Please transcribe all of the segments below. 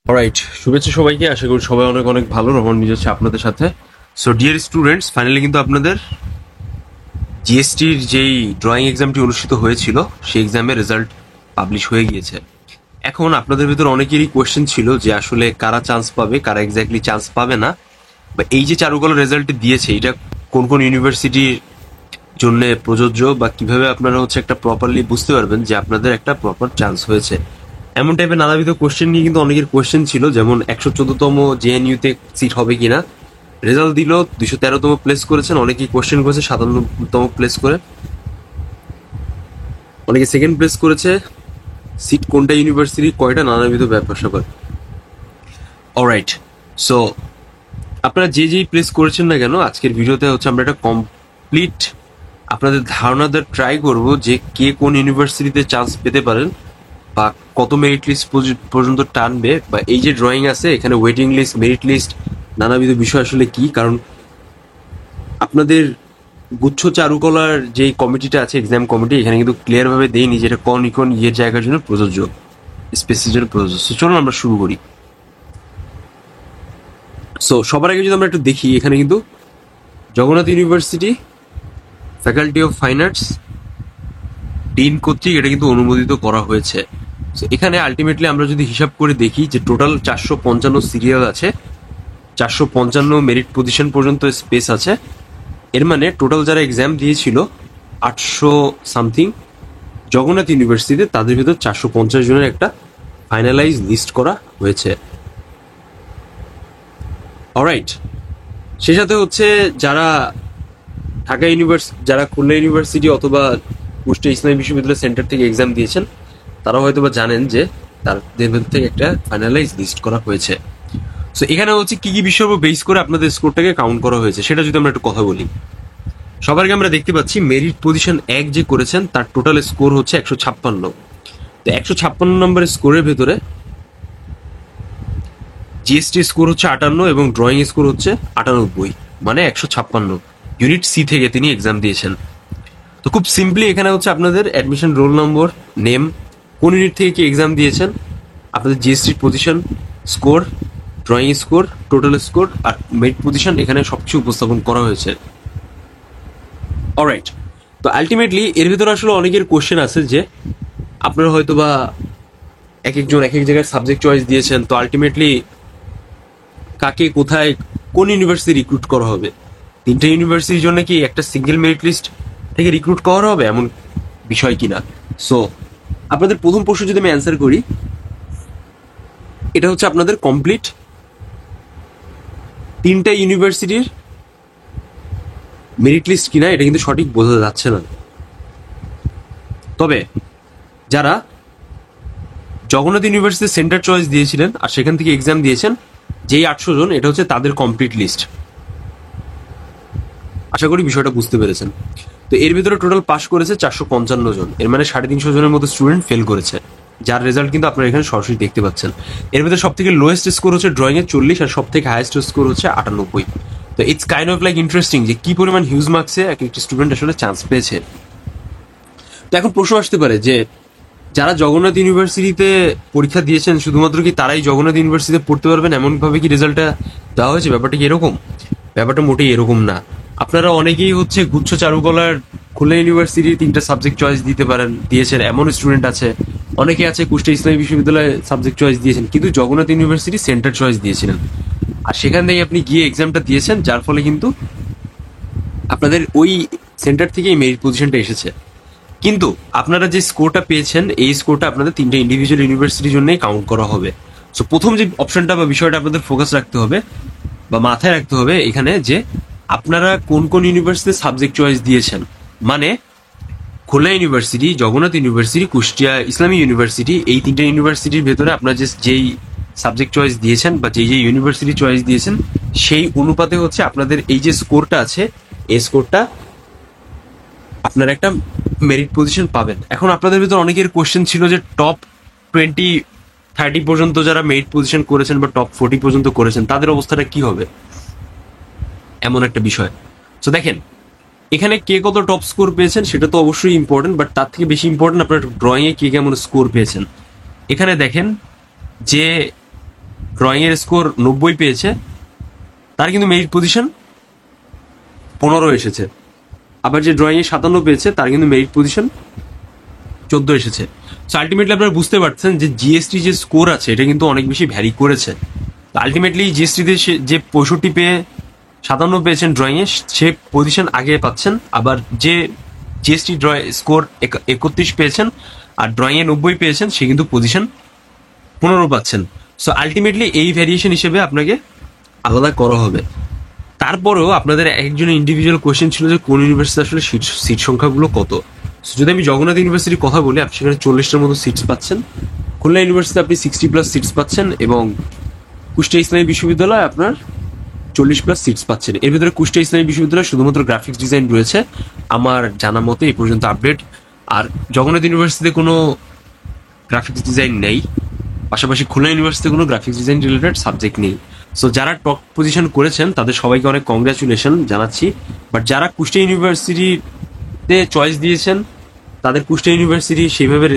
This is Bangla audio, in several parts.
অলরাইট, শুভেচ্ছা সবাইকে। আশা করি সবাই অনেক অনেক ভালো। রহমান মিজ হচ্ছে আপনাদের সাথে। সো ডিয়ার স্টুডেন্টস, ফাইনালি কিন্তু আপনাদের জিএসটির যেই ড্রয়িং এক্সামটি অনুষ্ঠিত হয়েছিল সেই এক্সামের রেজাল্ট পাবলিশ হয়ে গিয়েছে। এখন আপনাদের ভিতর অনেকেরই কোয়েশ্চেন ছিল যে আসলে কারা চান্স পাবে, কারা এক্স্যাক্টলি চান্স পাবে না, বা এই যে চারুকলা রেজাল্টটি দিয়েছে এটা কোন কোন ইউনিভার্সিটির জন্য প্রযোজ্য, বা কিভাবে আপনারা হচ্ছে একটা প্রপারলি বুঝতে পারবেন যে আপনাদের একটা প্রপার চান্স হয়েছে। এমন টাইপের নানাবিধ কোশ্চেন নিয়ে কিন্তু অনেকের কোশ্চেন ছিল, যেমন 114তম জেএনইউতে সিট হবে কিনা। রেজাল্ট দিল 213তম প্লেস করেছেন, অনেকেই কোশ্চেন করেছে 57তম প্লেস করে, অনেকে সেকেন্ড প্লেস করেছে। সিট কোনটা ইউনিভার্সিটি, কয়টা, নানাবিধ ব্যাপার স্যাপার। অলরাইট, সো আপনারা যে যেই প্লেস করেছেন না কেন, আজকের ভিডিওতে হচ্ছে আমরা একটা কমপ্লিট আপনাদের ধারণা দেওয়ার ট্রাই করব যে কে কোন ইউনিভার্সিটিতে চান্স পেতে পারেন, বা কত মেরিট লিস্ট পর্যন্ত টানবে, বা এই যে ড্রয়িং আছে এখানে ওয়েটিং লিস্ট, মেরিট লিস্ট, নানাবিধ বিষয় আসলে কি। কারণ আপনাদের গুচ্ছ চারুকলার যে কমিটিটা আছে, এক্সাম কমিটি, এখানে কিন্তু ক্লিয়ার ভাবে দেয়নি যেটা কোন কোন ইয়ের জায়গার জন্য প্রযোজ্য, স্পেসির জন্য প্রযোজ্য। সো চলুন আমরা শুরু করি। সো সবার আগে যদি আমরা একটু দেখি, এখানে কিন্তু Jagannath university faculty of fine arts dean কর্তৃক এটা কিন্তু অনুমোদিত করা হয়েছে। এখানে আলটিমেটলি আমরা যদি হিসাব করে দেখি যে টোটাল 455 সিরিয়াল আছে, 455 মেরিট পজিশন পর্যন্ত স্পেস আছে। এর মানে টোটাল যারা এক্সাম দিয়েছিল 800 সামথিং জগন্নাথ ইউনিভার্সিটিতে, তাদের ভিতর 450 জনের একটা ফাইনালাইজ লিস্ট করা হয়েছে। অলরাইট, সে সাথে হচ্ছে যারা ঢাকা ইউনিভার্সিটি, যারা খুলনা ইউনিভার্সিটি অথবা কুষ্টিয়া ইসলামী বিশ্ববিদ্যালয় সেন্টার থেকে এক্সাম দিয়েছেন, তারা হয়তো বা জানেন যে তাদের ভেতর থেকে একটা ফাইনালাইজ লিস্ট করা হয়েছে। সো এখানে হচ্ছে কি কি বিষয়ের উপর বেস করে আপনাদের স্কোরটাকে কাউন্ট করা হয়েছে সেটা যদি আমরা একটু কথা বলি। সবার আগে আমরা দেখতে পাচ্ছি মেরিট পজিশন 1 যে করেছেন তার টোটাল স্কোর হচ্ছে 156। তো 156 নম্বরের স্কোরের ভেতরে জিএসটি স্কোর হচ্ছে 58 এবং ড্রয়িং স্কোর হচ্ছে 98, মানে 156। ইউনিট সি থেকে তিনি এক্সাম দিয়েছেন। তো খুব সিম্পলি এখানে হচ্ছে আপনাদের অ্যাডমিশন রোল নম্বর, নেম, কোন ইউনিট থেকে কি এক্সাম দিয়েছেন, আপনাদের জিএসটির position, score, drawing score, total score আর মেরিট পজিশন, এখানে সবকিছু উপস্থাপন করা হয়েছে। অলরাইট, তো আলটিমেটলি এর ভিতরে আসলে অনেকের কোশ্চেন আছে যে আপনারা হয়তো বা এক একজন এক এক জায়গায় সাবজেক্ট চয়েস দিয়েছেন, তো আলটিমেটলি কাকে কোথায় কোন ইউনিভার্সিটি রিক্রুট করা হবে, তিনটা ইউনিভার্সিটির জন্য কি একটা সিঙ্গেল মেরিট লিস্ট থেকে রিক্রুট করা হবে, এমন বিষয় কিনা। সো আপনাদের প্রথম প্রশ্ন যদি আমি অ্যান্সার করি, এটা হচ্ছে আপনাদের কমপ্লিট তিনটা ইউনিভার্সিটির মেরিট লিস্ট কিনা এটা কিন্তু সঠিক বোঝা যাচ্ছে না। তবে যারা জগন্নাথ ইউনিভার্সিটি সেন্টার চয়েস দিয়েছিলেন আর সেখান থেকে এক্সাম দিয়েছেন, যেই 800 জন, এটা হচ্ছে তাদের কমপ্লিট লিস্ট। আশা করি বিষয়টা বুঝতে পেরেছেন। তো এর ভিতরে টোটাল পাস করেছে 455 জন, এর মানে 350 জনের মতো স্টুডেন্ট ফেল করেছে, যার রেজাল্ট কিন্তু আপনারা এখানে সরাসরি দেখতে পাচ্ছেন। এর ভিতরে সব থেকে লোয়েস্ট স্কোর হচ্ছে ড্রয়িং এর 40 আর সব থেকে হাইয়েস্ট স্কোর হচ্ছে 98। তো it's kind of like interesting যে কি পরিমাণ হিউজ মার্কসে এক একটি স্টুডেন্ট আসলে চান্স পেয়েছে। তো এখন প্রশ্ন আসতে পারে যে যারা জগন্নাথ ইউনিভার্সিটিতে পরীক্ষা দিয়েছেন শুধুমাত্র কি তারাই জগন্নাথ ইউনিভার্সিটিতে পড়তে পারবেন, এমন ভাবে কি রেজাল্টটা দেওয়া হয়েছে? ব্যাপারটা কি এরকম? ব্যাপারটা মোটেই এরকম না। আপনারা অনেকেই হচ্ছে গুচ্ছ চারুকলার খুলনা ইউনিভার্সিটির 3টা সাবজেক্ট চয়েস দিয়েছেন, এমন স্টুডেন্ট আছে। অনেকে আছে কুষ্টিয়া ইসলামী বিশ্ববিদ্যালয়ে সাবজেক্ট চয়েস দিয়েছেন, কিন্তু জগন্নাথ ইউনিভার্সিটি সেন্টার চয়েস দিয়েছিলেন, আর সেখান থেকে আপনি গিয়ে এক্সামটা দিয়েছেন, যার ফলে কিন্তু আপনাদের ওই সেন্টার থেকেই মেরিট পজিশনটা এসেছে। কিন্তু আপনারা যে স্কোরটা পেয়েছেন, এই স্কোরটা আপনাদের 3টা ইন্ডিভিজুয়াল ইউনিভার্সিটির জন্যই কাউন্ট করা হবে। সো প্রথম যে অপশনটা বা বিষয়টা আপনাদের ফোকাস রাখতে হবে বা মাথায় রাখতে হবে এখানে, যে আপনারা কোন কোন ইউনিভার্সিটিতে সাবজেক্ট চয়েস দিয়েছেন। মানে খুলনা ইউনিভার্সিটি, জগন্নাথ ইউনিভার্সিটি, কুষ্টিয়া ইসলামী ইউনিভার্সিটি, এই 3টা ইউনিভার্সিটির ভেতরে আপনারা যেই সাবজেক্ট চয়েস দিয়েছেন বা যেই ইউনিভার্সিটি চয়েস দিয়েছেন, সেই অনুপাতে হচ্ছে আপনাদের এই যে স্কোরটা আছে, এই স্কোরটা আপনারা একটা মেরিট পজিশন পাবেন। এখন আপনাদের ভিতর অনেকের কোশ্চেন ছিল যে টপ 20-30 পর্যন্ত যারা মেরিট পজিশন করেছেন বা টপ 40 পর্যন্ত করেছেন, তাদের অবস্থাটা কি হবে, এমন একটা বিষয়। তো দেখেন, এখানে কে কত টপ স্কোর পেয়েছেন সেটা তো অবশ্যই ইম্পর্টেন্ট, বাট তার থেকে বেশি ইম্পর্টেন্ট আপনার ড্রয়িং এ কে কেমন স্কোর পেয়েছেন। এখানে দেখেন যে ড্রয়িংয়ের স্কোর 90 পেয়েছে, তার কিন্তু মেরিট পজিশন 15 এসেছে। আবার যে ড্রয়িংয়ে 57 পেয়েছে তার কিন্তু মেরিট পজিশন 14 এসেছে। সো আলটিমেটলি আপনারা বুঝতে পারছেন যে জিএসটি যে স্কোর আছে এটা কিন্তু অনেক বেশি ভ্যারি করেছে। আলটিমেটলি জিএসটিতে যে 65 পেয়ে 57 পেয়েছেন ড্রয়িংয়ে, সে পজিশন আগে পাচ্ছেন। আবার যে জিএসটি স্কোর 31 পেয়েছেন আর ড্রয়িংয়ে 90 পেয়েছেন, সে কিন্তু পজিশন 15 পাচ্ছেন। সো আলটিমেটলি এই ভ্যারিয়েশন হিসেবে আপনাকে আলাদা করা হবে। তারপরেও আপনাদের একজনের ইন্ডিভিজুয়াল কোয়েশ্চেন ছিল যে কোন ইউনিভার্সিটি আসলে সিট সংখ্যাগুলো কত। যদি আমি জগন্নাথ ইউনিভার্সিটির কথা বলি, আপনি সেখানে 40টার মতো সিটস পাচ্ছেন। খুলনা ইউনিভার্সিটি আপনি 60+ সিটস পাচ্ছেন এবং কুষ্টিয়া ইসলামী বিশ্ববিদ্যালয় আপনার 40+ সিটস পাচ্ছেন। এর ভিতরে কুষ্টিয়া ইসলামী বিশ্ববিদ্যালয় শুধুমাত্র গ্রাফিক্স ডিজাইন রয়েছে আমার জানা মতে এই পর্যন্ত আপডেট। আর জগন্নাথ ইউনিভার্সিটিতে কোনো গ্রাফিক্স ডিজাইন নেই, পাশাপাশি খুলনা ইউনিভার্সিটিতে কোনো গ্রাফিক্স ডিজাইন রিলেটেড সাবজেক্ট নেই। সো যারা টপ পজিশন করেছেন তাদের সবাইকে অনেক কংগ্রাচুলেশন জানাচ্ছি। বাট যারা কুষ্টিয়া ইউনিভার্সিটিতে চয়েস দিয়েছেন, তাদের কুষ্টিয়া ইউনিভার্সিটি সেইভাবে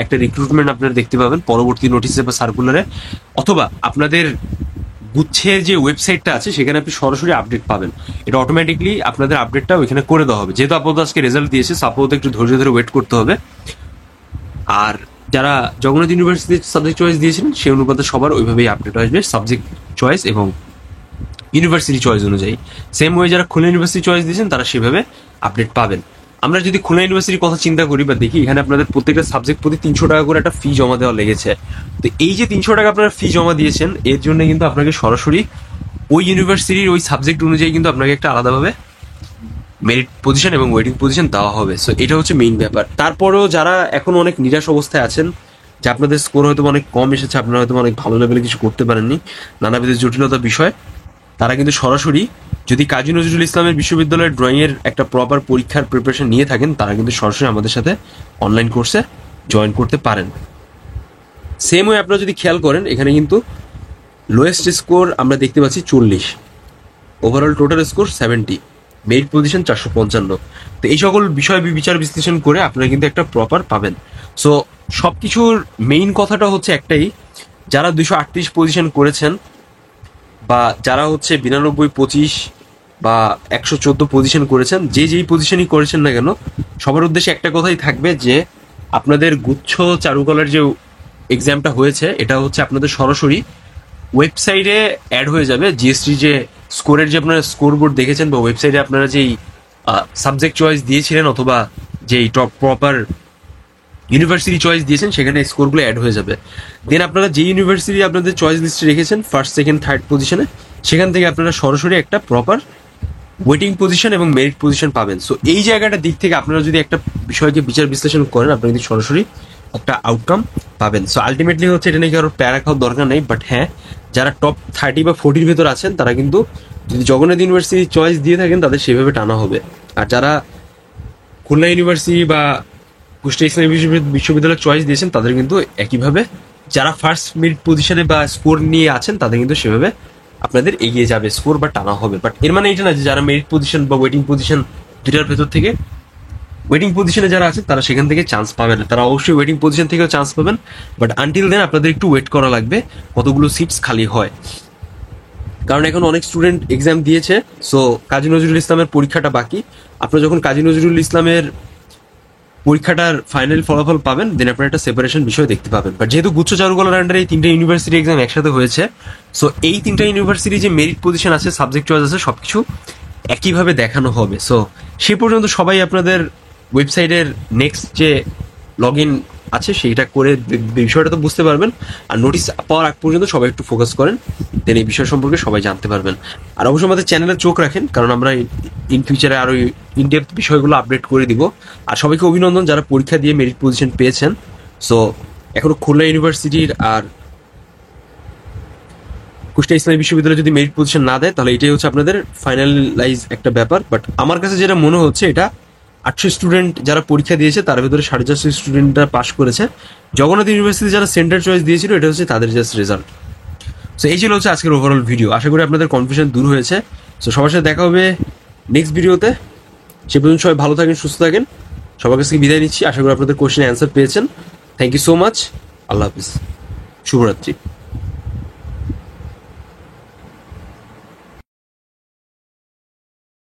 একটা রিক্রুটমেন্ট আপনারা দেখতে পাবেন পরবর্তী নোটিশে বা সার্কুলারে, অথবা আপনাদের গুচ্ছের যে ওয়েবসাইটটা আছে সেখানে আপনি সরাসরি আপডেট পাবেন। এটা অটোমেটিকলি আপনাদের আপডেটটা ওইখানে করে দেওয়া হবে। যেহেতু আপাতত আজকে রেজাল্ট দিয়েছে, আপাতত একটু ধৈর্য ধরে ওয়েট করতে হবে। আর যারা জগন্নাথ ইউনিভার্সিটির সাবজেক্ট চয়েস দিয়েছিলেন সেই অনুপাতে সবার ওইভাবেই আপডেট আসবে সাবজেক্ট চয়েস এবং ইউনিভার্সিটি চয়েস অনুযায়ী। সেম ওয়ে যারা খুলনা ইউনিভার্সিটি চয়েস দিয়েছেন তারা সেভাবে আপডেট পাবেন। আমরা যদি খুলনা ইউনিভার্সিটির কথা চিন্তা করি বা দেখি, এখানে আপনাদের প্রত্যেকটা সাবজেক্ট প্রতি 300 টাকা করে একটা ফি জমা দেওয়া লেগেছে। তো এই যে 300 টাকা আপনারা ফি জমা দিয়েছেন, এর জন্য কিন্তু আপনাকে সরাসরি ওই ইউনিভার্সিটির ওই সাবজেক্ট অনুযায়ী কিন্তু আপনাকে একটা আলাদাভাবে মেরিট পজিশন এবং ওয়েটিং পজিশন দেওয়া হবে। সো এটা হচ্ছে মেইন ব্যাপার। তারপরেও যারা এখন অনেক নিরাশ অবস্থায় আছেন, যে আপনাদের স্কোর হয়তো অনেক কম এসেছে, আপনারা হয়তো অনেক ভালো লেভেলে কিছু করতে পারেননি, নানাবিধ জটিলতা বিষয়, তারা কিন্তু সরাসরি যদি কাজী নজরুল ইসলামের বিশ্ববিদ্যালয়ের ড্রয়িংয়ের একটা প্রপার পরীক্ষার প্রিপারেশন নিয়ে থাকেন, তারা কিন্তু সরাসরি আমাদের সাথে অনলাইন কোর্সে জয়েন করতে পারেন। সেম ওয়ে আপনারা যদি খেয়াল করেন, এখানে কিন্তু লোয়েস্ট স্কোর আমরা দেখতে পাচ্ছি 40, overall total score 70, merit position 455। তো এই সকল বিষয় বিচার বিশ্লেষণ করে আপনারা কিন্তু একটা প্রপার পাবেন। সো সব কিছুর মেইন কথাটা হচ্ছে একটাই, যারা 238 পজিশন করেছেন বা যারা হচ্ছে 92, 25 বা 114 পজিশন করেছেন, যে যেই পজিশনই করেছেন না কেন, সবার উদ্দেশ্যে একটা কথাই থাকবে যে আপনাদের গুচ্ছ চারুকলার যে এক্সামটা হয়েছে এটা হচ্ছে আপনাদের সরাসরি ওয়েবসাইটে অ্যাড হয়ে যাবে। জিএসটি যে স্কোরের যে আপনারা স্কোর বোর্ড দেখেছেন বা ওয়েবসাইটে আপনারা যেই সাবজেক্ট চয়েস দিয়েছিলেন অথবা যেই টপ প্রপার ইউনিভার্সিটি চয়েস দিয়েছেন, সেখানে স্কোরগুলো অ্যাড হয়ে যাবে। দেন আপনারা যে ইউনিভার্সিটি আপনাদের চয়েস লিস্টে রেখেছেন ফার্স্ট, সেকেন্ড, থার্ড পজিশনে, সেখান থেকে আপনারা সরাসরি একটা প্রপার ওয়েটিং পজিশন এবং মেরিট পজিশন পাবেন। সো এই জায়গাটার দিক থেকে আপনারা যদি একটা বিষয়কে বিচার বিশ্লেষণ করেন, আপনারা কিন্তু সরাসরি একটা আউটকাম পাবেন। সো আলটিমেটলি হচ্ছে এটা নিয়ে কারোর প্যারা খাওয়ার দরকার নেই। বাট হ্যাঁ, যারা টপ 30 বা 40 ভেতর আছেন তারা কিন্তু যদি জগন্নাথ ইউনিভার্সিটি চয়েস দিয়ে থাকেন তাদের সেভাবে টানা হবে। আর যারা খুলনা ইউনিভার্সিটি বা কুষ্টিয়া ইসলামী বিশ্ববিদ্যালয় চয়েস দিয়েছেন তাদের কিন্তু একইভাবে, যারা ফার্স্ট মেরিট পজিশনে বা স্কোর নিয়ে আছেন তাদের কিন্তু সেভাবে আপনাদের এগিয়ে যাবে স্কোর বা টানা হবে। বাট এর মানে এটা না যে যারা মেরিট পজিশন বা ওয়েটিং পজিশন দুটার ভেতর থেকে ওয়েটিং পজিশনে যারা আছেন তারা সেখান থেকে চান্স পাবেন। তারা অবশ্যই ওয়েটিং পজিশন থেকেও চান্স পাবেন, বাট আনটিল দেন আপনাদের একটু ওয়েট করা লাগবে কতগুলো সিটস খালি হয়। কারণ এখন অনেক স্টুডেন্ট এক্সাম দিয়েছে, সো কাজী নজরুল ইসলামের পরীক্ষাটা বাকি। আপনারা যখন কাজী নজরুল ইসলামের পরীক্ষাটার ফাইনাল ফলাফল পাবেন, দেন আপনারা একটা সেপারেশন বিষয় দেখতে পাবেন। বাট যেহেতু গুচ্ছ চারুকলার আন্ডারে এই 3টা ইউনিভার্সিটি এক্সাম একসাথে হয়েছে, সো এই 3টা ইউনিভার্সিটি যে মেরিট পজিশন আছে, সাবজেক্ট চয়েস আছে, সবকিছু একইভাবে দেখানো হবে। সো সে পর্যন্ত সবাই আপনাদের ওয়েবসাইটের নেক্সট যে লগ ইন আছে সেইটা করে বিষয়টা তো বুঝতে পারবেন। আর নোটিশ পাওয়ার আগ পর্যন্ত সবাই একটু ফোকাস করেন, দেন এই বিষয় সম্পর্কে সবাই জানতে পারবেন। আর অবশ্যই আমাদের চ্যানেলে চোখ রাখেন, কারণ আমরা ইন ফিউচারে আরো ইনডেপথ বিষয়গুলো আপডেট করে দিব। আর সবাইকে অভিনন্দন যারা পরীক্ষা দিয়ে মেরিট পজিশন পেয়েছেন। সো এখনো খুলনা ইউনিভার্সিটির আর কুষ্টিয়া ইসলামী বিশ্ববিদ্যালয় যদি মেরিট পজিশন না দেয়, তাহলে এটাই হচ্ছে আপনাদের ফাইনালাইজ একটা ব্যাপার। বাট আমার কাছে যেটা মনে হচ্ছে, এটা 800 স্টুডেন্ট যারা পরীক্ষা দিয়েছে তার ভিতরে 450 স্টুডেন্টরা পাস করেছে। জগন্নাথ ইউনিভার্সিটি যারা সেন্টার চয়েস দিয়েছিল, এটা হচ্ছে তাদের জাস্ট রেজাল্ট। সো এই ছিল হচ্ছে আজকের ওভারঅল ভিডিও। আশা করি আপনাদের কনফিউশন দূর হয়েছে। সো সবার সাথে দেখা হবে নেক্সট ভিডিওতে। সে পর্যন্ত সবাই ভালো থাকেন, সুস্থ থাকেন। সবার কাছ থেকে বিদায় নিচ্ছি। আশা করি আপনাদের কোশ্চেন অ্যান্সার পেয়েছেন। Thank you so much. আল্লাহ হাফিজ, শুভরাত্রি।